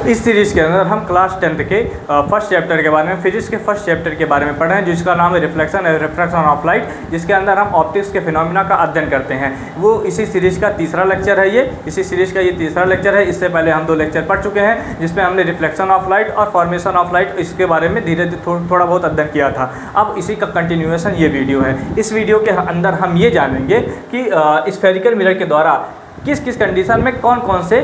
इस सीरीज़ के अंदर हम क्लास 10th के फर्स्ट चैप्टर के बारे में, फिजिक्स के फर्स्ट चैप्टर के बारे में पढ़ रहे हैं, जिसका नाम है reflection and refraction of light, जिसके अंदर हम ऑप्टिक्स के फिनोमिना का अध्ययन करते हैं। वो इसी सीरीज़ का तीसरा लेक्चर है। इसी सीरीज़ का ये तीसरा लेक्चर है। इससे पहले हम 2 लेक्चर पढ़ चुके हैं, जिसमें हमने रिफ्लेक्शन ऑफ लाइट और फॉर्मेशन ऑफ लाइट इसके बारे में धीरे धीरे थोड़ा बहुत अध्ययन किया था। अब इसी का कंटिन्यूएशन ये वीडियो है। इस वीडियो के अंदर हम ये जानेंगे कि स्फेरिकल मिरर के द्वारा किस किस कंडीशन में कौन कौन से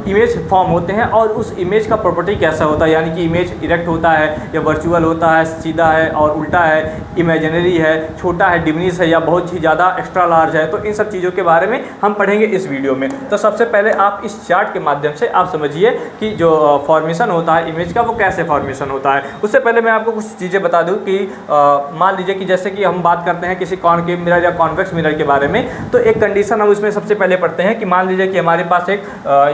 इमेज फॉर्म होते हैं और उस इमेज का प्रॉपर्टी कैसा होता है, यानी कि इमेज इरेक्ट होता है या वर्चुअल होता है, सीधा है और उल्टा है, इमेजिनरी है, छोटा है, डिमिनिश है या बहुत ही ज़्यादा एक्स्ट्रा लार्ज है। तो इन सब चीज़ों के बारे में हम पढ़ेंगे इस वीडियो में। तो सबसे पहले आप इस चार्ट के माध्यम से आप समझिए कि जो फॉर्मेशन होता है इमेज का वो कैसे फॉर्मेशन होता है। उससे पहले मैं आपको कुछ चीज़ें बता दूँ कि मान लीजिए कि जैसे कि हम बात करते हैं किसी कॉनकेव मिरर या कॉन्वेक्स मिरर के बारे में, तो एक कंडीशन हम उसमें सबसे पहले पढ़ते हैं कि मान लीजिए कि हमारे पास एक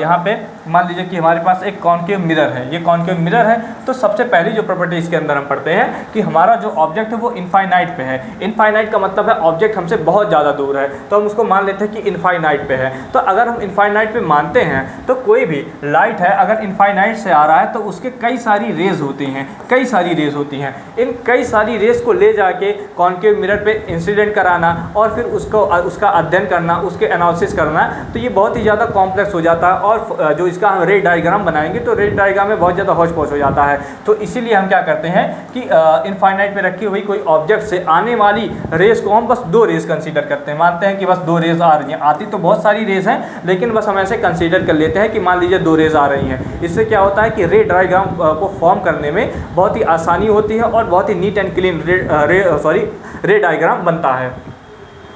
यहाँ पे मान लीजिए कि हमारे पास एक कॉनकेव मिरर है। ये कॉनकेव मिरर है, तो सबसे पहली जो प्रॉपर्टी इसके अंदर हम पढ़ते हैं कि हमारा जो ऑब्जेक्ट है वो इनफाइनाइट पे है। इनफाइनाइट का मतलब है ऑब्जेक्ट हमसे बहुत ज़्यादा दूर है, तो हम उसको मान लेते हैं कि इनफाइनाइट पे है। तो अगर हम इनफाइनाइट पे मानते हैं तो कोई भी लाइट है अगर इनफाइनाइट से आ रहा है तो उसके कई सारी रेज होती हैं, कई सारी रेज होती हैं। इन कई सारी रेज को ले जाके कॉनकेव मिरर पे इंसिडेंट कराना और फिर उसका अध्ययन करना, उसके एनालिसिस करना, तो ये बहुत ही ज़्यादा कॉम्प्लेक्स हो जाता है। और जो इसका हम रे डायग्राम बनाएंगे तो रे डायग्राम में बहुत ज़्यादा हौच-पौच हो जाता है। तो इसीलिए हम क्या करते हैं कि इनफाइनाइट पे रखी हुई कोई ऑब्जेक्ट से आने वाली रेस को हम बस 2 रेस कंसीडर करते हैं। मानते हैं कि बस 2 रेस आ रही हैं, आती तो बहुत सारी रेस हैं लेकिन बस हम ऐसे कंसीडर कर लेते हैं कि मान लीजिए 2 रेस आ रही हैं। इससे क्या होता है कि रे डायग्राम को फॉर्म करने में बहुत ही आसानी होती है और बहुत ही neat and clean ray diagram बनता है।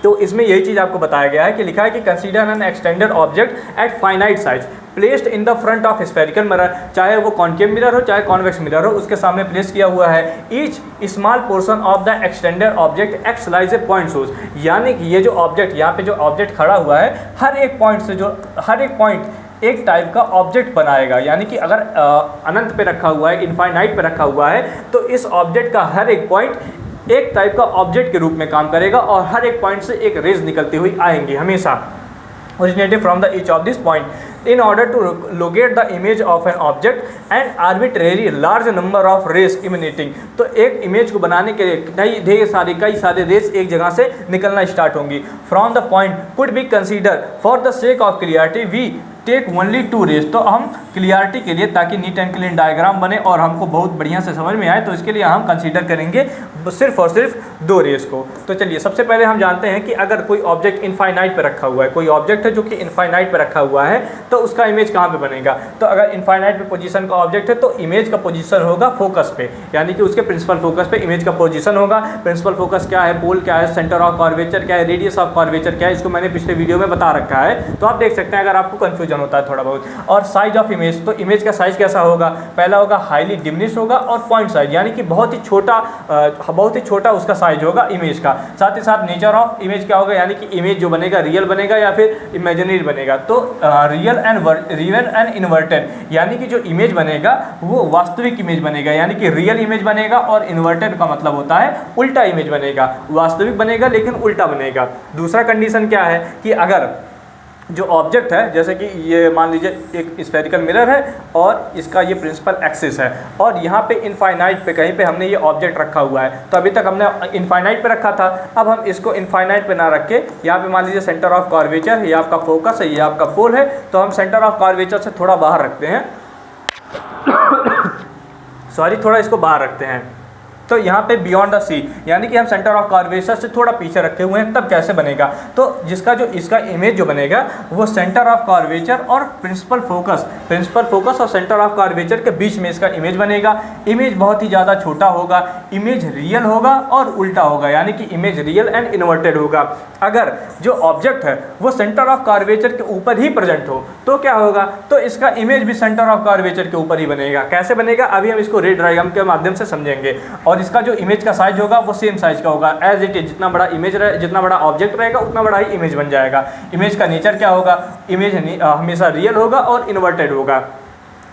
तो इसमें यही चीज़ आपको बताया गया है कि लिखा है कि consider N extended object at finite size placed in the front of spherical mirror, चाहे वो कॉनकेव मिरर हो चाहे कॉन्वेक्स मिरर हो, उसके सामने प्लेस किया हुआ है। Each small portion of the extended object acts like a point source, यानी कि ये जो ऑब्जेक्ट यहाँ पे जो ऑब्जेक्ट खड़ा हुआ है हर एक पॉइंट एक टाइप का ऑब्जेक्ट बनाएगा। यानी कि अगर अनंत पे रखा हुआ है, इनफाइनाइट पे रखा हुआ है, तो इस ऑब्जेक्ट का हर एक पॉइंट एक टाइप का ऑब्जेक्ट के रूप में काम करेगा और हर एक पॉइंट से एक रेज निकलती हुई आएंगी हमेशा, originated from the each of this point in order to locate the image of an object and arbitrary large number of rays emanating। तो एक इमेज को बनाने के लिए कई सारे रेस एक जगह से निकलना स्टार्ट होंगी। From the point could be consider for the sake of clarity we take only 2 rays. तो हम क्लियरिटी के लिए, ताकि नीट एंड क्लीन डायग्राम बने और हमको बहुत बढ़िया से समझ में आए, तो इसके लिए हम कंसीडर करेंगे सिर्फ और सिर्फ 2 रेस को। तो चलिए सबसे पहले हम जानते हैं कि अगर कोई ऑब्जेक्ट इनफाइनाइट पे रखा हुआ है, कोई ऑब्जेक्ट है जो कि इनफाइनाइट पे रखा हुआ है, तो उसका इमेज कहाँ पे बनेगा। तो अगर इनफाइनाइट पे पोजीशन का ऑब्जेक्ट है तो इमेज का पोजीशन होगा फोकस पे, यानी कि उसके प्रिंसिपल फोकस पे इमेज का पोजीशन होगा। प्रिंसिपल फोकस क्या है, पोल क्या है, सेंटर ऑफ कर्वेचर क्या है, रेडियस ऑफ कर्वेचर क्या है, इसको मैंने पिछले वीडियो में बता रखा है, तो आप देख सकते हैं अगर आपको कन्फ्यूजन होता है थोड़ा बहुत। और साइज ऑफ इमेज, तो इमेज का साइज कैसा होगा, पहला होगा हाईली डिमिनिश होगा और पॉइंट साइज, यानी कि बहुत ही छोटा उसका साइज होगा इमेज का। साथ ही साथ नेचर ऑफ इमेज क्या होगा, यानी कि इमेज जो बनेगा रियल बनेगा या फिर इमेजिनरी बनेगा। तो रियल एंड इन्वर्टेड, यानी कि जो इमेज बनेगा वो वास्तविक इमेज बनेगा, यानी कि रियल इमेज बनेगा, और इन्वर्टेड का मतलब होता है उल्टा इमेज बनेगा। वास्तविक बनेगा लेकिन उल्टा बनेगा। दूसरा कंडीशन क्या है कि अगर जो ऑब्जेक्ट है, जैसे कि ये मान लीजिए एक स्फेरिकल मिरर है और इसका ये प्रिंसिपल एक्सिस है और यहाँ पे इनफाइनाइट पे कहीं पे हमने ये ऑब्जेक्ट रखा हुआ है, तो अभी तक हमने इनफाइनाइट पे रखा था, अब हम इसको इनफाइनाइट पे ना रख के यहाँ पे मान लीजिए सेंटर ऑफ कर्वेचर, ये आपका फोकस है, ये आपका पोल है, तो हम सेंटर ऑफ कर्वेचर से थोड़ा बाहर रखते हैं थोड़ा इसको बाहर रखते हैं। तो यहाँ पे बियॉन्ड द सी, यानी कि हम सेंटर ऑफ कर्वेचर से थोड़ा पीछे रखे हुए हैं, तब कैसे बनेगा। तो इसका इमेज जो बनेगा वो सेंटर ऑफ कर्वेचर और प्रिंसिपल फोकस और सेंटर ऑफ कर्वेचर के बीच में इसका इमेज बनेगा। इमेज बहुत ही ज़्यादा छोटा होगा, इमेज रियल होगा और उल्टा होगा, यानी कि इमेज रियल एंड इन्वर्टेड होगा। अगर जो ऑब्जेक्ट है वो सेंटर ऑफ कर्वेचर के ऊपर ही प्रेजेंट हो तो क्या होगा, तो इसका इमेज भी सेंटर ऑफ कर्वेचर के ऊपर ही बनेगा। कैसे बनेगा, अभी हम इसको रे डायग्राम के माध्यम से समझेंगे। और इसका जो इमेज का साइज होगा वो सेम साइज का होगा, एज इट इज, जितना बड़ा इमेज रहे, जितना बड़ा ऑब्जेक्ट रहेगा उतना बड़ा ही इमेज बन जाएगा। इमेज का नेचर क्या होगा, इमेज हमेशा रियल होगा और इन्वर्टेड होगा।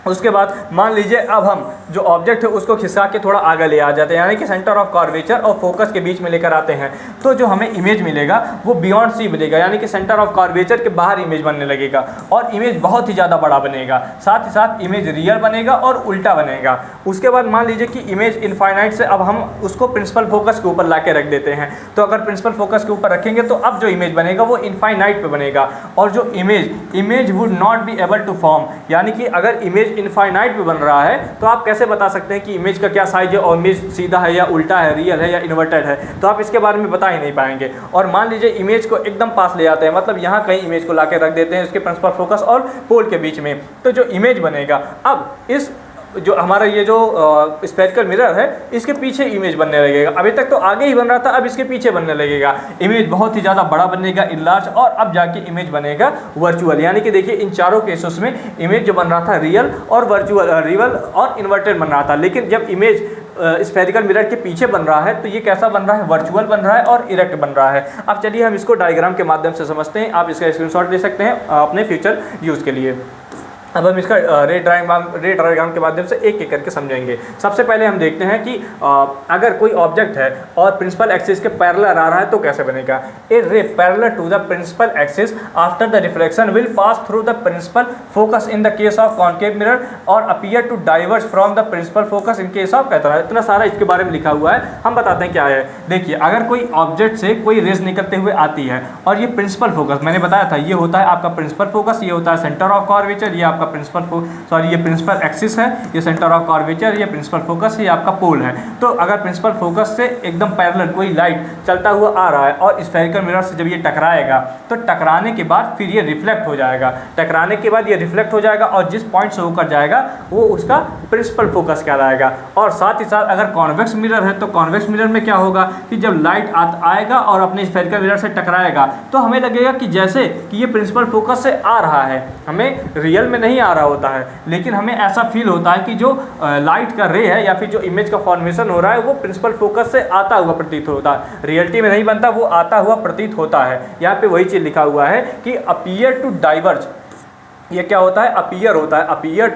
उसके बाद मान लीजिए अब हम जो ऑब्जेक्ट है उसको खिसका के थोड़ा आगे ले आ जाते हैं, यानी कि सेंटर ऑफ कर्वेचर और फोकस के बीच में लेकर आते हैं, तो जो हमें इमेज मिलेगा वो बियॉन्ड सी मिलेगा, यानी कि सेंटर ऑफ कर्वेचर के बाहर इमेज बनने लगेगा और इमेज बहुत ही ज़्यादा बड़ा बनेगा, साथ ही साथ इमेज रियल बनेगा और उल्टा बनेगा। उसके बाद मान लीजिए कि इमेज इनफाइनाइट से अब हम उसको प्रिंसिपल फोकस के ऊपर ला के रख देते हैं, तो अगर प्रिंसिपल फोकस के ऊपर रखेंगे तो अब जो इमेज बनेगा वो इनफाइनाइट पे बनेगा, और जो image would not be able to form, यानी कि अगर इमेज इनफाइनाइट पे बन रहा है तो आप कैसे बता सकते हैं कि इमेज का क्या साइज है और इमेज सीधा है या उल्टा है, रियल है या इन्वर्टेड है, तो आप इसके बारे में बता ही नहीं पाएंगे। और मान लीजिए इमेज को एकदम पास ले आते हैं, मतलब यहाँ कहीं इमेज को लाके रख देते हैं इसके प्रिंसिपल फोकस और पोल के बीच में, तो जो इमेज बनेगा अब इस जो हमारा ये जो स्फेरिकल मिरर है इसके पीछे इमेज बनने लगेगा। अभी तक तो आगे ही बन रहा था, अब इसके पीछे बनने लगेगा, इमेज बहुत ही ज़्यादा बड़ा बनेगा, इनलार्ज, और अब जाके इमेज बनेगा वर्चुअल। यानी कि देखिए इन चारों केसेस में इमेज जो बन रहा था रियल और वर्चुअल, रियल और इन्वर्टेड बन रहा था, लेकिन जब इमेज स्फेरिकल मिरर के पीछे बन रहा है तो ये कैसा बन रहा है, वर्चुअल बन रहा है और इरेक्ट बन रहा है। अब चलिए हम इसको डायग्राम के माध्यम से समझते हैं, आप इसका स्क्रीनशॉट ले सकते हैं अपने फ्यूचर यूज़ के लिए। अब हम इसका रे डायग्राम के माध्यम से एक एक करके समझेंगे। सबसे पहले हम देखते हैं कि अगर कोई ऑब्जेक्ट है और प्रिंसिपल एक्सिस के पैरेलल आ रहा है तो कैसे बनेगा। A ray parallel to the principal axis after the reflection will pass through the principal focus in the case of concave mirror और appear to diverge from the principal focus in case of cathode. इतना सारा इसके बारे में लिखा हुआ है, हम बताते हैं क्या है। देखिए अगर कोई ऑब्जेक्ट से कोई रेज निकलते हुए आती है और ये प्रिंसिपल फोकस मैंने बताया था, ये होता है आपका प्रिंसिपल फोकस, ये होता है सेंटर ऑफ कर्वेचर, ये आपका ये प्रिंसिपल एक्सिस है, ये सेंटर ऑफ कर्वेचर, ये प्रिंसिपल फोकस, ये आपका पोल है। तो अगर प्रिंसिपल फोकस से एकदम पैरेलल कोई लाइट चलता हुआ आ रहा है और स्फेरिकल मिरर से जब ये टकराएगा तो टकराने के बाद फिर ये रिफ्लेक्ट हो जाएगा, टकराने के बाद ये रिफ्लेक्ट हो जाएगा और जिस पॉइंट से होकर जाएगा वो उसका प्रिंसिपल फोकस कहलाएगा। और साथ ही साथ अगर कॉन्वेक्स मिरर है तो कॉन्वेक्स मिरर में क्या होगा कि जब लाइट आएगा और अपने स्फेरिकल मिरर से टकराएगा तो हमें लगेगा कि जैसे कि ये प्रिंसिपल फोकस से आ रहा है, हमें रियल में नहीं आ रहा होता है, लेकिन हमें ऐसा फील होता है कि जो लाइट का रे है या फिर जो इमेज का फॉर्मेशन हो रहा है वो प्रिंसिपल फोकस से आता हुआ प्रतीत होता है, रियलिटी में नहीं बनता, वो आता हुआ प्रतीत होता है। यहाँ पे वही चीज़ लिखा हुआ है कि अपीयर टू डाइवर्ज, ये क्या होता है, अपीयर होता है, appear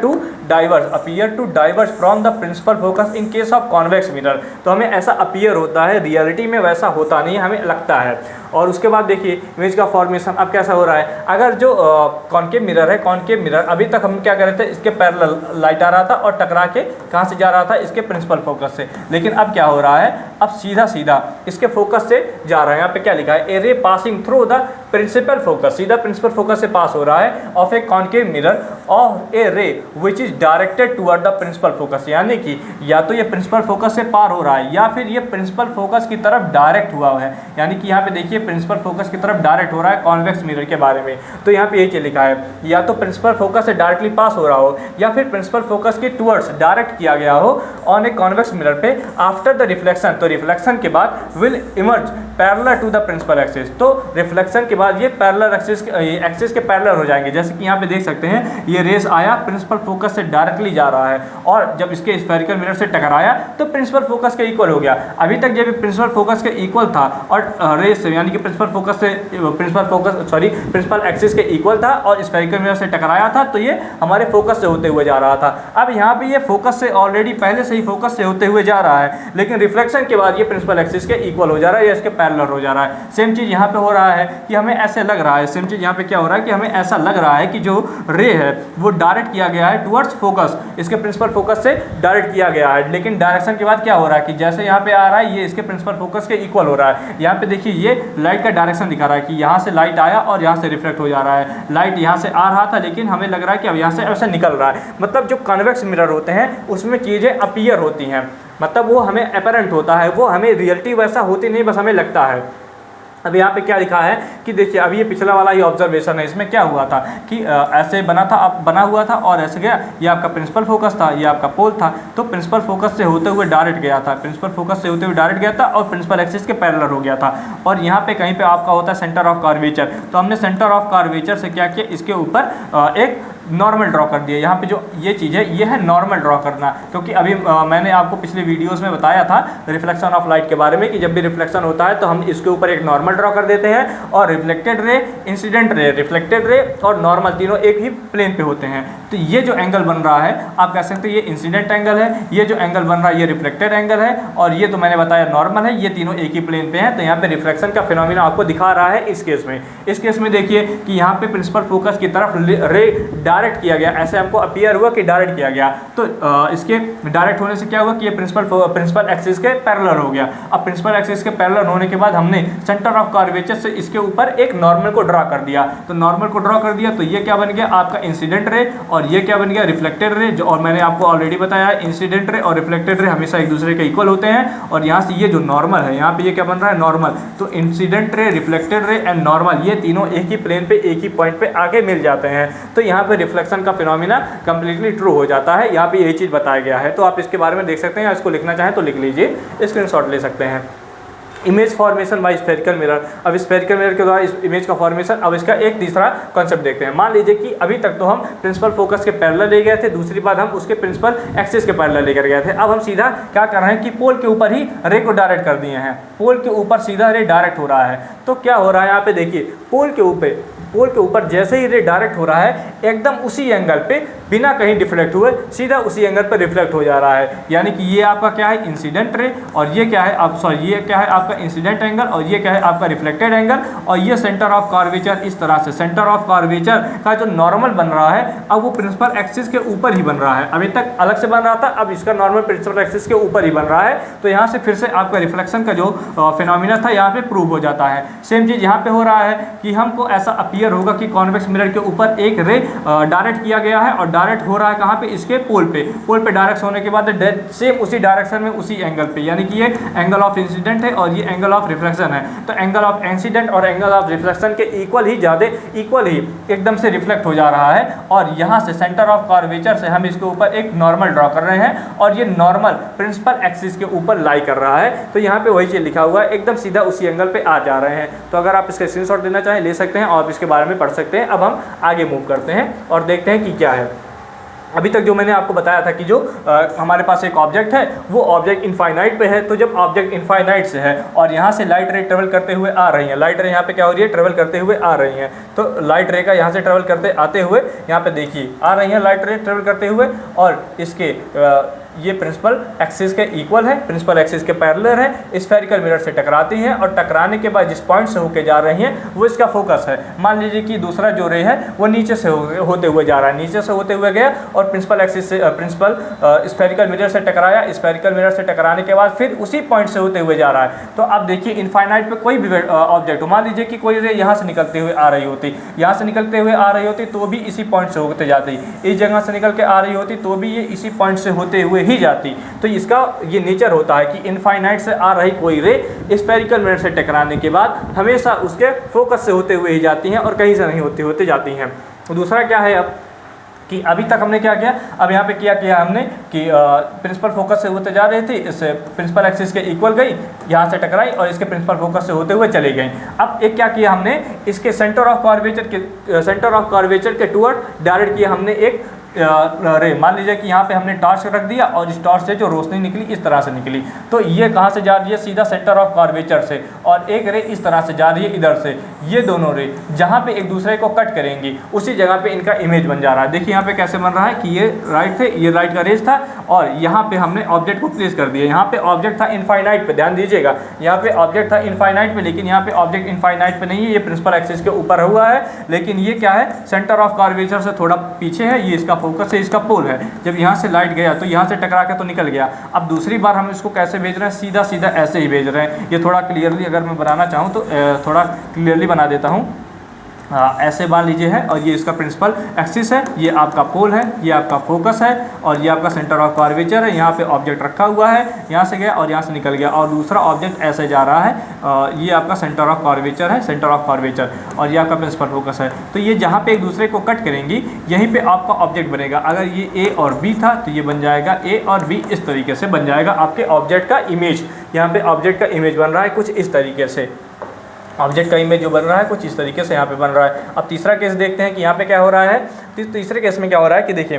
to diverge from the principal focus in case of convex mirror. तो हमें ऐसा अपीयर होता है, रियलिटी में वैसा होता नहीं, हमें लगता है। और उसके बाद देखिए इमेज का फॉर्मेशन अब कैसा हो रहा है। अगर जो कॉन्केव मिरर है, कॉन्केव मिरर अभी तक हम क्या कर रहे थे, इसके पैरेलल लाइट आ रहा था और टकरा के कहाँ से जा रहा था, इसके प्रिंसिपल फोकस से, लेकिन अब क्या हो रहा है, अब सीधा सीधा इसके फोकस से जा रहा है। यहाँ पे क्या लिखा है, a ray passing through the principal focus, सीधा प्रिंसिपल फोकस से पास हो रहा है of a concave mirror of a ray which is directed toward the principal focus, यानी कि या तो ये प्रिंसिपल फोकस से पार हो रहा है या फिर ये प्रिंसिपल फोकस की तरफ डायरेक्ट हुआ है। यानी कि यहाँ पे देखिए प्रिंसिपल फोकस की तरफ डायरेक्ट हो रहा है कॉन्वेक्स मिरर के बारे में। तो यहाँ पे यही चीज लिखा है, या तो प्रिंसिपल फोकस से डायरेक्टली पास हो रहा हो या फिर प्रिंसिपल फोकस के टुवर्ड्स डायरेक्ट किया गया हो ऑन ए कॉन्वेक्स मिरर पे आफ्टर द रिफ्लेक्शन। तो रिफ्लेक्शन के बाद will emerge parallel to the principal axis, तो रिफ्लेक्शन के बाद ये पैरेलल एक्सिस के पैरेलल हो जाएंगे। जैसे कि यहाँ पे देख सकते हैं ये रेस आया, प्रिंसिपल फोकस से डायरेक्टली जा रहा है और जब इसके स्फेरिकल मिरर से टकराया तो प्रिंसिपल फोकस के इक्वल हो गया। अभी तक जब प्रिंसिपल फोकस के इक्वल था और रेस यानी कि प्रिंसिपल एक्सिस के इक्वल था और स्फेरिकल मिरर से टकराया था, तो ये हमारे फोकस से होते हुए जा रहा था। अब यहाँ पे ये फोकस से ऑलरेडी पहले से ही फोकस से होते हुए जा रहा है, लेकिन रिफ्लेक्शन के बाद ये प्रिंसिपल एक्सिस के इक्वल हो जा रहा है या इसके पैरेलल हो जा रहा है। सेम चीज़ यहाँ पे हो रहा है कि हमें ऐसे लग रहा है, सेम चीज़ यहाँ पे क्या हो रहा है कि हमें ऐसा लग रहा है कि जो रे है वो डायरेक्ट किया गया है टुवर्ड्स फोकस, इसके प्रिंसिपल फोकस से डायरेक्ट किया गया है, लेकिन डायरेक्शन के बाद क्या हो रहा है कि जैसे यहाँ पे आ रहा है ये इसके प्रिंसिपल फोकस के इक्वल हो रहा है। यहाँ पे देखिए ये लाइट का डायरेक्शन दिखा रहा है कि यहाँ से लाइट आया और यहाँ से रिफ्लेक्ट हो जा रहा है। लाइट यहाँ से आ रहा था लेकिन हमें लग रहा है कि अब यहाँ से ऐसे निकल रहा है। मतलब जो कन्वेक्स मिरर होते हैं उसमें चीज़ें अपीयर होती हैं, मतलब वो हमें अपरेंट होता है, वो हमें रियलिटी वैसा होती नहीं, बस हमें लगता है। अब यहाँ पे क्या लिखा है कि देखिए अब ये पिछला वाला ही ऑब्जर्वेशन है, इसमें क्या हुआ था कि ऐसे बना हुआ था और ऐसे गया, ये आपका प्रिंसिपल फोकस था, ये आपका पोल था, तो प्रिंसिपल फोकस से होते हुए डायरेक्ट गया था, प्रिंसिपल फोकस से होते हुए डायरेक्ट गया था और प्रिंसिपल एक्सिस के पैरेलल हो गया था। और यहाँ पे कहीं पे आपका होता है सेंटर ऑफ कर्वेचर, तो हमने सेंटर ऑफ कर्वेचर से क्या किया, इसके ऊपर एक नॉर्मल ड्रॉ कर दिया। यहाँ पे जो ये चीज़ है ये है नॉर्मल ड्रॉ करना, क्योंकि अभी मैंने आपको पिछले वीडियोस में बताया था रिफ्लेक्शन ऑफ लाइट के बारे में कि जब भी रिफ्लेक्शन होता है तो हम इसके ऊपर एक नॉर्मल ड्रॉ कर देते हैं और reflected ray, incident ray, reflected ray और नॉर्मल तीनों एक ही प्लेन पे होते हैं। तो ये जो एंगल बन रहा है आप कह सकते हैं ये इंसिडेंट एंगल है, ये जो एंगल बन रहा है ये रिफ्लेक्टेड एंगल है, और ये तो मैंने बताया नॉर्मल है। ये तीनों एक ही प्लेन पे हैं, तो यहाँ पे रिफ्लेक्शन का फिनोमिना आपको दिखा रहा है इस केस में। इस केस में देखिए कि यहाँ पे प्रिंसिपल फोकस की तरफ रे डायरेक्ट किया गया, ऐसे हमको अपीयर हुआ कि डायरेक्ट किया गया। तो इसके डायरेक्ट होने से क्या हुआ कि ये प्रिंसिपल एक्सिस के पैरेलल हो गया। अब प्रिंसिपल एक्सिस के पैरेलल होने के बाद हमने सेंटर ऑफ कर्वेचर से इसके ऊपर एक नॉर्मल को ड्रा कर दिया। तो नॉर्मल को ड्रा कर दिया तो ये क्या बन गया आपका इंसिडेंट रे, और ये क्या बन गया रिफ्लेक्टेड रे। जो और मैंने आपको ऑलरेडी बताया इंसिडेंट रे और रिफ्लेक्टेड रे हमेशा एक दूसरे के इक्वल होते हैं। और यहाँ से ये जो नॉर्मल है, यहाँ पे ये क्या बन रहा है नॉर्मल। तो incident ray, reflected ray and normal ये तीनों एक ही प्लेन पे एक ही पॉइंट पे आके मिल जाते हैं। तो यहाँ पे रिफ्लेक्शन का फिनोमिना कंप्लीटली ट्रू हो जाता है। यहाँ पे यही चीज़ बताया गया है। तो आप इसके बारे में देख सकते हैं, या इसको लिखना चाहें तो लिख लीजिए, स्क्रीनशॉट ले सकते हैं। Image formation by spherical mirror. अब स्फेरिकल मिरर के द्वारा इस इमेज का फॉर्मेशन, अब इसका एक तीसरा कॉन्सेप्ट देखते हैं। मान लीजिए कि अभी तक तो हम प्रिंसिपल फोकस के पैरेलल ले गए थे, दूसरी बात हम उसके प्रिंसिपल एक्सिस के पैरेलल लेकर गए थे। अब हम सीधा क्या कर रहे हैं कि पोल के ऊपर ही रे को डायरेक्ट कर दिए हैं, पोल के ऊपर सीधा रे डायरेक्ट हो रहा है। तो क्या हो रहा है यहाँ पे देखिए, पोल के ऊपर जैसे ही रे डायरेक्ट हो रहा है एकदम उसी एंगल पे बिना कहीं डिफ्लेक्ट हुए सीधा उसी एंगल पर रिफ्लेक्ट हो जा रहा है। यानी कि ये आपका क्या है इंसिडेंट रे, और ये क्या है ये क्या है आपका इंसिडेंट एंगल, और ये क्या है आपका रिफ्लेक्टेड एंगल, और ये सेंटर ऑफ कर्वेचर। इस तरह से सेंटर ऑफ कर्वेचर का जो नॉर्मल बन रहा है अब वो प्रिंसिपल एक्सिस के ऊपर ही बन रहा है। अभी तक अलग से बन रहा था, अब इसका नॉर्मल प्रिंसिपल एक्सिस के ऊपर ही बन रहा है। तो यहाँ से फिर से आपका रिफ्लेक्शन का जो फिनोमिना था यहाँ पे प्रूव हो जाता है। सेम चीज़ यहाँ पे हो रहा है कि हमको ऐसा अपीयर होगा कि कॉन्वेक्स मिरर के ऊपर एक रे डायरेक्ट किया गया है, और डायरेक्ट हो रहा है कहाँ पे इसके पोल पे डायरेक्ट होने के बाद सेम उसी डायरेक्शन में उसी एंगल पे, यानी कि ये एंगल ऑफ इंसिडेंट है और ये एंगल ऑफ रिफ्लेक्शन है। तो एंगल ऑफ इंसिडेंट और एंगल ऑफ रिफ्लेक्शन के इक्वल ही एकदम से रिफ्लेक्ट हो जा रहा है। और यहाँ से सेंटर ऑफ कर्वेचर से हम इसके ऊपर एक नॉर्मल ड्रॉ कर रहे हैं, और ये नॉर्मल प्रिंसिपल एक्सिस के ऊपर लाई कर रहा है। तो यहाँ पे वही चीज़ लिखा हुआ है, एकदम सीधा उसी एंगल पे आ जा रहे हैं। तो अगर आप इसका स्क्रीनशॉट लेना चाहें ले सकते हैं, और इसके बारे में पढ़ सकते हैं। अब हम आगे मूव करते हैं और देखते हैं कि क्या है। अभी तक जो मैंने आपको बताया था कि जो हमारे पास एक ऑब्जेक्ट है वो ऑब्जेक्ट इनफाइनाइट पे है। तो जब ऑब्जेक्ट इनफाइनाइट से है और यहाँ से लाइट रे ट्रेवल करते हुए आ रही है, लाइट रे यहाँ पे क्या हो रही है ट्रेवल करते हुए आ रही है। तो लाइट रे का यहाँ से ट्रेवल करते आते हुए यहाँ पे देखिए आ रही है लाइट रे ट्रेवल करते हुए, और इसके ये प्रिंसिपल एक्सिस के इक्वल है, प्रिंसिपल एक्सिस के पैरेलल है, स्फेरिकल मिरर से टकराती हैं, और टकराने के बाद जिस पॉइंट से होके जा रही हैं वो इसका फोकस है। मान लीजिए कि दूसरा जो रे है वो नीचे से होते हुए जा रहा है, नीचे से होते हुए गया और प्रिंसिपल एक्सिस से प्रिंसिपल स्फेरिकल मिरर से टकराया, स्फेरिकल मिरर से टकराने के बाद फिर उसी पॉइंट से होते हुए जा रहा है। तो अब देखिए इनफाइनाइट पे कोई भी ऑब्जेक्ट, मान लीजिए कि कोई रे यहाँ से निकलते हुए आ रही होती, यहाँ से निकलते हुए आ रही होती तो भी इसी पॉइंट से होते जाती, इस जगह से निकल के आ रही होती तो भी ये इसी पॉइंट से होते हुए ही जाती। तो इसका ये नेचर होता है कि इनफाइनाइट से आ रही कोई रे स्फेरिकल मिरर से टकराने के बाद हमेशा उसके फोकस से होते हुए ही जाती हैं और कहीं से नहीं होते जाती हैं। तो दूसरा क्या है अब कि अभी तक हमने क्या किया, अब यहाँ पे किया हमने कि प्रिंसिपल फोकस से होते जा रही थी, इस प्रिंसिपल एक्सिस के इक्वल गई, यहाँ से टकराई और इसके प्रिंसिपल फोकस से होते हुए चली गई। अब एक क्या किया हमने, इसके सेंटर ऑफ कर्वेचर के टुवर्ड डायरेक्ट किया हमने एक रे। मान लीजिए कि यहाँ पे हमने टॉर्च रख दिया और इस टॉर्च से जो रोशनी निकली इस तरह से निकली, तो ये कहाँ से जा रही है सीधा सेंटर ऑफ कर्वेचर से, और एक रे इस तरह से जा रही है इधर से। ये दोनों रे जहाँ पे एक दूसरे को कट करेंगी उसी जगह पे इनका इमेज बन जा रहा है। देखिए यहाँ पे कैसे बन रहा है कि ये राइट थे, ये राइट का रेज था, और यहाँ पे हमने ऑब्जेक्ट को प्लेस कर दिया। यहाँ पे ऑब्जेक्ट था इनफाइनाइट पे, ध्यान दीजिएगा, यहाँ पे ऑब्जेक्ट था इनफाइनाइट पे, लेकिन यहाँ पे ऑब्जेक्ट इनफाइनाइट पे नहीं है, ये प्रिंसिपल एक्सिस के ऊपर हुआ है, लेकिन ये क्या है सेंटर ऑफ कर्वेचर से थोड़ा पीछे है, ये इसका फोकस है, इसका पोल है। जब यहाँ से लाइट गया तो यहाँ से टकरा के तो निकल गया। अब दूसरी बार हम इसको कैसे भेज रहे हैं, सीधा सीधा ऐसे ही भेज रहे हैं। ये थोड़ा क्लियरली अगर मैं बनाना चाहूँ तो थोड़ा क्लियरली बना देता हूँ। ऐसे मान लीजिए है, और ये इसका प्रिंसिपल एक्सिस है, ये आपका पोल है, ये आपका फोकस है, और ये आपका सेंटर ऑफ कर्वेचर है। यहाँ पे ऑब्जेक्ट रखा हुआ है, यहाँ से गया और यहाँ से निकल गया, और दूसरा ऑब्जेक्ट ऐसे जा रहा है, ये आपका सेंटर ऑफ कर्वेचर है, सेंटर ऑफ कर्वेचर, और ये आपका प्रिंसिपल फोकस है। तो ये जहाँ पे एक दूसरे को कट करेंगी यहीं पे आपका ऑब्जेक्ट बनेगा। अगर ये ए और बी था तो ये बन जाएगा ए और बी, इस तरीके से बन जाएगा आपके ऑब्जेक्ट का इमेज। यहाँ पे ऑब्जेक्ट का इमेज बन रहा है कुछ इस तरीके से। ऑब्जेक्ट का इमेज जो बन रहा है कुछ इस तरीके से यहाँ पे बन रहा है। अब तीसरा केस देखते हैं कि यहाँ पे क्या हो रहा है। तीसरे केस में क्या हो रहा है कि देखिए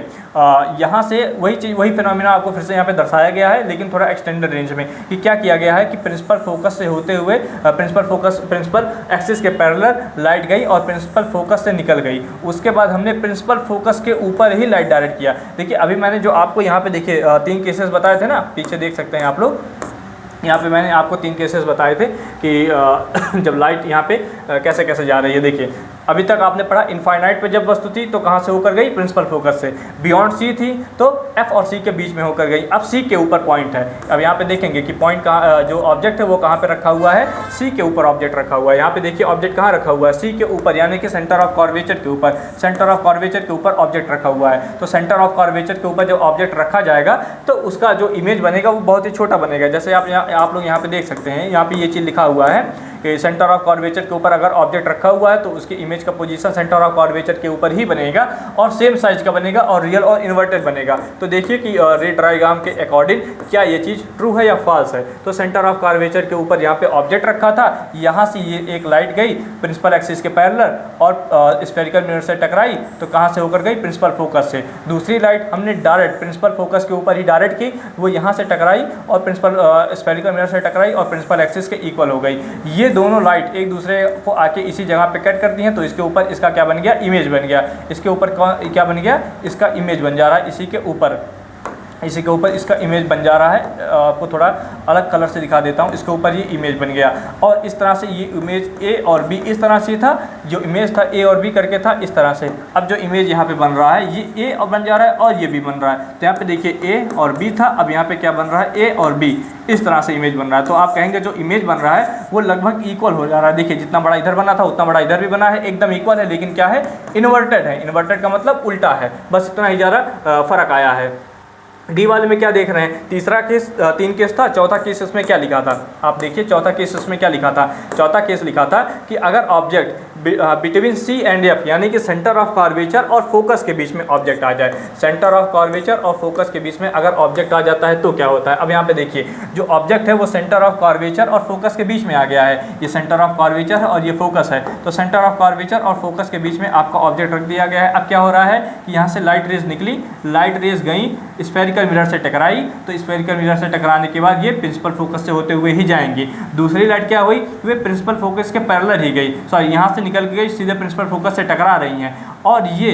यहाँ से वही चीज़ वही फिनोमिना आपको फिर से यहाँ पे दर्शाया गया है, लेकिन थोड़ा एक्सटेंडेड रेंज में। कि क्या किया गया है कि प्रिंसिपल फोकस से होते हुए प्रिंसिपल एक्सिस के पैरेलल लाइट गई और प्रिंसिपल फोकस से निकल गई। उसके बाद हमने प्रिंसिपल फोकस के ऊपर ही लाइट डायरेक्ट किया। देखिए अभी मैंने जो आपको यहाँ पे देखिए 3 केसेस बताए थे ना, पीछे देख सकते हैं आप लोग। यहाँ पे मैंने आपको 3 केसेस बताए थे कि जब लाइट यहाँ पे कैसे कैसे जा रही है। देखिए अभी तक आपने पढ़ा इनफाइनाइट पे जब वस्तु थी तो कहाँ से होकर गई, प्रिंसिपल फोकस से। बियॉन्ड सी थी तो एफ और सी के बीच में होकर गई। अब सी के ऊपर पॉइंट है। अब यहाँ पे देखेंगे कि पॉइंट कहाँ, जो ऑब्जेक्ट है वो कहाँ पे रखा हुआ है, सी के ऊपर ऑब्जेक्ट रखा हुआ है। यहाँ पे देखिए ऑब्जेक्ट कहाँ रखा हुआ है, सी के ऊपर, यानी कि सेंटर ऑफ कर्वेचर के ऊपर। सेंटर ऑफ कर्वेचर के ऊपर ऑब्जेक्ट रखा हुआ है, तो सेंटर ऑफ कर्वेचर के ऊपर जब ऑब्जेक्ट रखा जाएगा तो उसका जो इमेज बनेगा वो बहुत ही छोटा बनेगा। जैसे आप लोग यहाँ पे देख सकते हैं, यहाँ पे ये चीज़ लिखा हुआ है कि सेंटर ऑफ कर्वेचर के ऊपर अगर ऑब्जेक्ट रखा हुआ है तो उसकी इमेज का पोजीशन सेंटर ऑफ कर्वेचर के ऊपर ही बनेगा और सेम साइज का बनेगा और रियल और इन्वर्टेड बनेगा। तो देखिए कि रे डायग्राम के अकॉर्डिंग क्या ये चीज़ ट्रू है या फॉल्स है। तो सेंटर ऑफ कर्वेचर के ऊपर यहाँ पे ऑब्जेक्ट रखा था, यहाँ से ये एक लाइट गई प्रिंसिपल एक्सिस के पैरेलल और स्फेरिकल मिरर से टकराई तो कहाँ से होकर गई, प्रिंसिपल फोकस से। दूसरी लाइट हमने डायरेक्ट प्रिंसिपल फोकस के ऊपर ही डायरेक्ट की, वो यहाँ से टकराई और प्रिंसिपल स्फेरिकल मिरर से टकराई और प्रिंसिपल एक्सिस के इक्वल हो गई। ये दोनों लाइट एक दूसरे को आके इसी जगह पे कट करती हैं, तो इसके ऊपर इसका क्या बन गया, इमेज बन गया। इसके ऊपर क्या बन गया, इसका इमेज बन जा रहा है। इसी के ऊपर इसका इमेज बन जा रहा है। आपको थोड़ा अलग कलर से दिखा देता हूँ। इसके ऊपर ये इमेज बन गया और इस तरह से ये इमेज ए और बी इस तरह से था, जो इमेज था ए और बी करके था इस तरह से। अब जो इमेज यहाँ पे बन रहा है ये ए और बन जा रहा है और ये बी बन रहा है। तो यहाँ पे देखिए ए और बी था, अब यहाँ पे क्या बन रहा है, ए और बी इस तरह से इमेज बन रहा है। तो आप कहेंगे जो इमेज बन रहा है वो लगभग इक्वल हो जा रहा है। देखिए जितना बड़ा इधर बना था उतना बड़ा इधर भी बना है, एकदम इक्वल है। लेकिन क्या है, इन्वर्टेड है। इन्वर्टेड का मतलब उल्टा है, बस इतना ही ज़्यादा फर्क आया है। डी वाले में क्या देख रहे हैं, तीसरा केस 3 केस था, चौथा केस इसमें क्या लिखा था, आप देखिए चौथा केस इसमें क्या लिखा था। चौथा केस लिखा था कि अगर object between C and F, यानी कि सेंटर ऑफ कर्वेचर और फोकस के बीच में ऑब्जेक्ट आ जाए। सेंटर ऑफ कर्वेचर और फोकस के बीच में अगर ऑब्जेक्ट आ जाता है तो क्या होता है। अब यहाँ पे देखिए जो ऑब्जेक्ट है वो सेंटर ऑफ कर्वेचर और फोकस के बीच में आ गया है। ये सेंटर ऑफ कर्वेचर है और ये फोकस है, तो सेंटर ऑफ कर्वेचर और फोकस के बीच में आपका ऑब्जेक्ट रख दिया गया है। अब क्या हो रहा है कि यहाँ से लाइट रेज निकली, लाइट रेज गई स्फेरिकल मिरर से टकराई, तो स्फेरिकल मिरर से टकराने के बाद ये प्रिंसिपल फोकस से होते हुए ही जाएंगी। दूसरी लाइट क्या हुई, वे प्रिंसिपल फोकस के पैरेलल ही गई, सॉरी यहाँ से निकल के गई, सीधे प्रिंसिपल फोकस से टकरा रही हैं और ये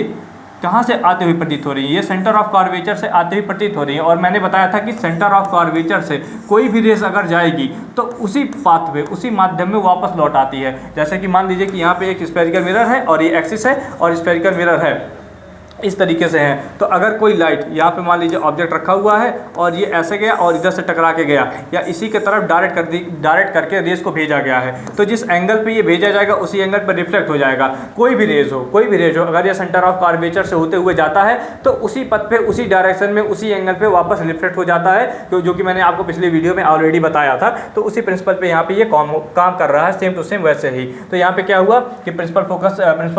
कहाँ से आते हुए प्रतीत हो रही है, ये सेंटर ऑफ कर्वेचर से आते हुए प्रतीत हो रही है। और मैंने बताया था कि सेंटर ऑफ कर्वेचर से कोई भी रेस अगर जाएगी तो उसी पाथ पे, उसी माध्यम में वापस लौट आती है। जैसे कि मान लीजिए कि यहाँ पे एक स्फेरिकल मिरर है और ये एक्सिस है और स्फेरिकल मिरर है, इस तरीके से है। तो अगर कोई लाइट यहाँ पे मान लीजिए ऑब्जेक्ट रखा हुआ है और ये ऐसे गया और इधर से टकरा के गया या इसी के तरफ डायरेक्ट करके रेस को भेजा गया है, तो जिस एंगल पे ये भेजा जाएगा उसी एंगल पर रिफ्लेक्ट हो जाएगा। कोई भी रेज हो, अगर ये सेंटर ऑफ कर्वेचर से होते हुए जाता है तो उसी पथ पे, उसी डायरेक्शन में, उसी एंगल पे वापस रिफ्लेक्ट हो जाता है, तो जो कि मैंने आपको पिछले वीडियो में ऑलरेडी बताया था। तो उसी प्रिंसिपल पे यहाँ पे ये काम कर रहा है, सेम टू सेम वैसे ही। तो यहाँ पे क्या हुआ कि प्रिंसिपल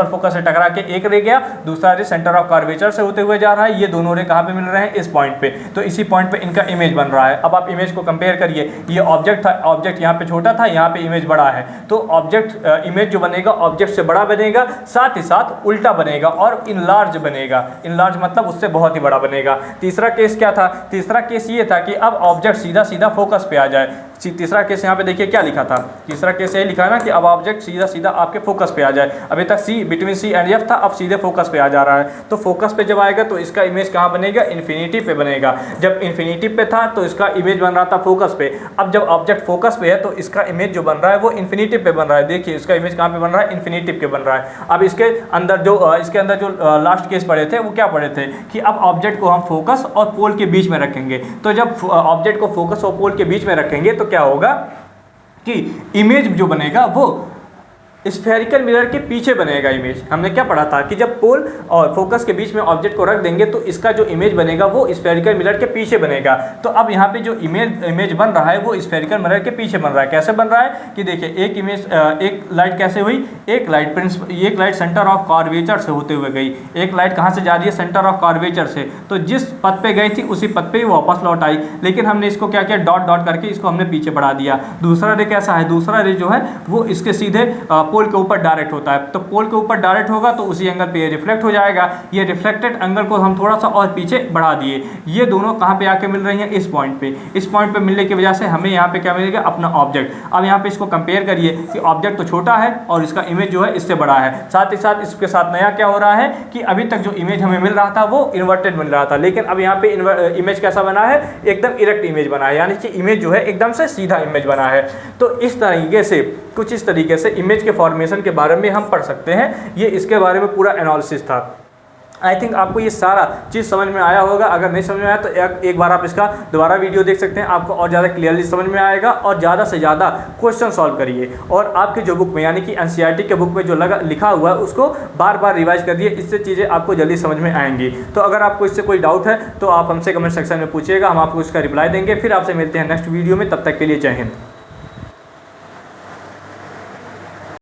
फोकस से टकरा के एक रह गया, दूसरा रे सेंटर ऑफ कर्वेचर से होते हुए जा रहा है। ये दोनों रे कहाँ पे मिल रहे हैं, इस पॉइंट पे। तो इसी पॉइंट पे इनका इमेज बन रहा है। अब आप इमेज को कंपेयर करिए, ये ऑब्जेक्ट था, ऑब्जेक्ट यहाँ पे छोटा था, यहाँ पे इमेज बड़ा है, तो ऑब्जेक्ट इमेज जो बनेगा ऑब्जेक्ट से बड़ा बनेगा, साथ ही साथ उल्टा बनेगा और इनलार्ज बनेगा। इनलार्ज मतलब उससे बहुत ही बड़ा बनेगा। तीसरा केस क्या था, तीसरा केस ये था कि अब ऑब्जेक्ट सीधा सीधा फोकस पे आ जाए। तीसरा केस यहाँ पे देखिए क्या लिखा था, तीसरा केस ये लिखा है ना कि अब ऑब्जेक्ट सीधा सीधा आपके फोकस पे आ जाए। अभी तक सी बिटवीन सी एंड एफ था, अब सीधे फोकस पे आ जा रहा है। तो फोकस पे जब आएगा तो इसका इमेज कहाँ बनेगा, इन्फिनिटी पे बनेगा। जब इन्फिनिटी पे था तो इसका इमेज बन रहा था फोकस पे। अब जब ऑब्जेक्ट फोकस पे है तो इसका इमेज जो बन रहा है वो इन्फिनिटी पे बन रहा है। देखिए इसका इमेज कहाँ पे बन रहा है, इन्फिनिटी पे बन रहा है। अब इसके अंदर जो लास्ट केस पढ़े थे वो क्या पढ़े थे कि अब ऑब्जेक्ट को हम फोकस और पोल के बीच में रखेंगे। तो जब ऑब्जेक्ट को फोकस और पोल के बीच में रखेंगे तो क्या होगा कि इमेज जो बनेगा वो स्फेरिकल मिरर के पीछे बनेगा इमेज। हमने क्या पढ़ा था कि जब पोल और फोकस के बीच में ऑब्जेक्ट को रख देंगे तो इसका जो इमेज बनेगा वो स्फेरिकल मिरर के पीछे बनेगा। तो अब यहाँ पे जो इमेज बन रहा है वो स्फेरिकल मिरर के पीछे बन रहा है। कैसे बन रहा है कि देखिए एक इमेज, एक लाइट कैसे हुई, एक लाइट सेंटर ऑफ कर्वेचर से होते हुए गई। एक लाइट कहाँ से जा रही है, सेंटर ऑफ कर्वेचर से, तो जिस पथ पे गई थी उसी पथ पे ही वापस लौट आई। लेकिन हमने इसको क्या किया, डॉट डॉट करके इसको हमने पीछे बढ़ा दिया। दूसरा रे कैसा है, दूसरा रे जो है वो इसके सीधे पोल के ऊपर डायरेक्ट होता है। तो पोल के ऊपर डायरेक्ट होगा तो उसी एंगल पे ये रिफ्लेक्ट हो जाएगा। ये रिफ्लेक्टेड एंगल को हम थोड़ा सा और पीछे बढ़ा दिए। ये दोनों कहाँ पे आके मिल रही हैं, इस पॉइंट पे। इस पॉइंट पे मिलने की वजह से हमें यहाँ पे क्या मिलेगा, अपना ऑब्जेक्ट। अब यहाँ पे इसको कंपेयर करिए कि ऑब्जेक्ट तो छोटा है और इसका इमेज जो है इससे बड़ा है। साथ ही साथ इसके साथ नया क्या हो रहा है कि अभी तक जो इमेज हमें मिल रहा था वो इन्वर्टेड मिल रहा था, लेकिन अब यहाँ पे इमेज कैसा बना है, एकदम इरेक्ट इमेज बना है, यानी कि इमेज जो है एकदम से सीधा इमेज बना है। तो इस तरीके से कुछ इस तरीके से इमेज के फॉर्मेशन के बारे में हम पढ़ सकते हैं। ये इसके बारे में पूरा एनालिसिस था। आई थिंक आपको ये सारा चीज़ समझ में आया होगा। अगर नहीं समझ में आया तो एक बार आप इसका दोबारा वीडियो देख सकते हैं, आपको और ज़्यादा क्लियरली समझ में आएगा। और ज़्यादा से ज़्यादा क्वेश्चन सॉल्व करिए और आपकी जो बुक में यानी कि एनसीईआरटी के बुक में जो लिखा हुआ है उसको बार बार रिवाइज करिए। इससे चीज़ें आपको जल्दी समझ में आएंगी। तो अगर आपको इससे कोई डाउट है तो आप हमसे कमेंट सेक्शन में पूछिएगा, हम आपको इसका रिप्लाई देंगे। फिर आपसे मिलते हैं नेक्स्ट वीडियो में, तब तक के लिए जय हिंद।